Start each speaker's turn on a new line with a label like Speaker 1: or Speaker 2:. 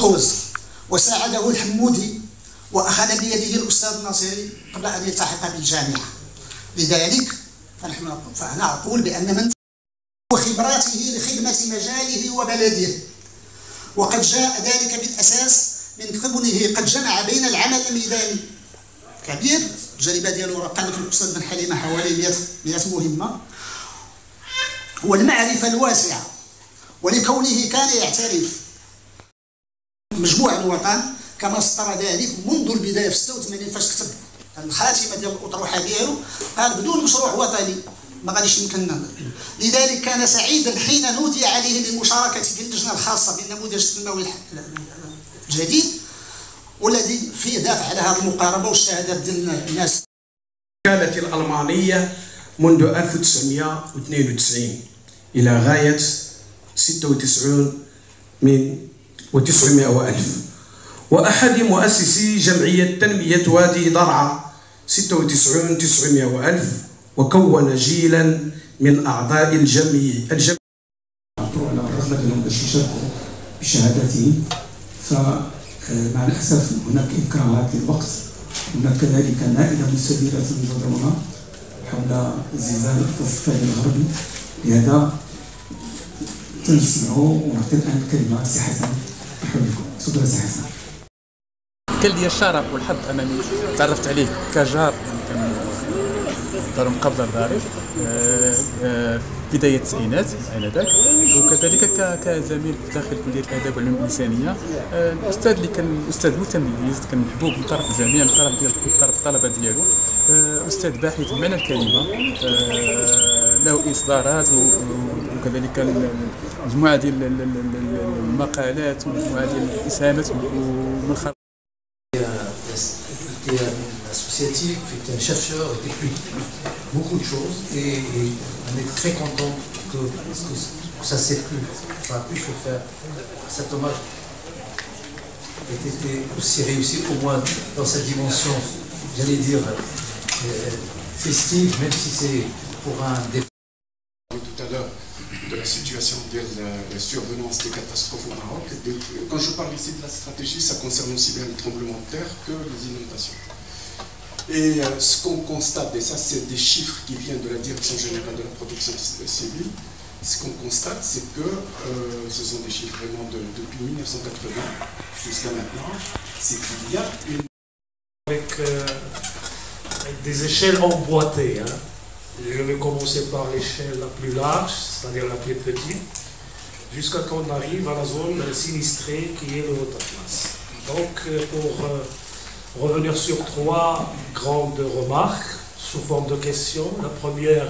Speaker 1: خوز وساعده الحمودي وأخذ بيده الأستاذ الناصري قبل أن يلتحق بالجامعة. لذلك فأنا أقول بأن من وخبراته لخدمة مجاله وبلده، وقد جاء ذلك بالأساس من كونه قد جمع بين العمل الميداني كبير، الجريبة ديالو راه قالت الأستاذ بن حليمة حوالي 100 مهمة، والمعرفة الواسعة، ولكونه كان يعترف مجموع الوطن كما سطر ذلك منذ البداية في 86 فاش كتب الخاتمة ديال الأطروحة ديالو، قال بدون مشروع وطني ما غاديش يمكننا. لذلك كان سعيدا حين نودي عليه للمشاركة في اللجنة الخاصة بالنموذج التنموي الجديد، والذي فيه دافع على هذه المقاربة والشهادات ديال الناس.
Speaker 2: كانت الألمانية منذ 1992 إلى غاية 96 و900 وألف، وأحد مؤسسي جمعية تنمية وادي ضرعة 96 900 وألف، وكون جيلا من أعضاء الجمعية
Speaker 3: على الرغبة لهم باش يشاركوا بشهاداتهم، فمع الأسف هناك إكراهات للوقت. هناك كذلك نائلة مستديرة من حول زلزال الضفدع الغربي، لهذا تنسمعوا ونعطي الآن الكلمة لسي حسن بحولكم. تفضل سي حسن.
Speaker 4: كان لي الشرف والحظ انني تعرفت عليه كجار، كان دارهم قبل الداري بداية التسعينات آنذاك، وكذلك كزميل في داخل كلية الآداب والعلوم الإنسانية. الأستاذ اللي كان أستاذ متميز، كان محبوب من طرف الجميع، من طرف الطلبة ديالو، أستاذ باحث بمعنى الكلمة، له إصدارات وكذلك مجموعة ديال المقالات ومجموعة ديال الإسهامات ومن
Speaker 5: était associatif, était un chercheur, était beaucoup de choses, et on est très content que ça s'est pu, on a pu se faire. Cet hommage a été aussi réussi, au moins dans sa dimension, j'allais dire, festive, même si c'est pour un débat.
Speaker 6: Tout à l'heure de la situation de la survenance des catastrophes au Maroc. Quand je parle ici de la stratégie, ça concerne aussi bien les tremblements de terre que les inondations. Et ce qu'on constate, et ça c'est des chiffres qui viennent de la Direction générale de la protection civile, ce qu'on constate c'est que ce sont des chiffres vraiment depuis 1980 jusqu'à maintenant, c'est qu'il y a une...
Speaker 7: Avec des échelles emboîtées, hein. Je vais commencer par l'échelle la plus large, c'est-à-dire la plus petite, jusqu'à qu'on arrive à la zone sinistrée qui est le Haut-Atlas. Donc, pour revenir sur 3 grandes remarques sous forme de questions. La première,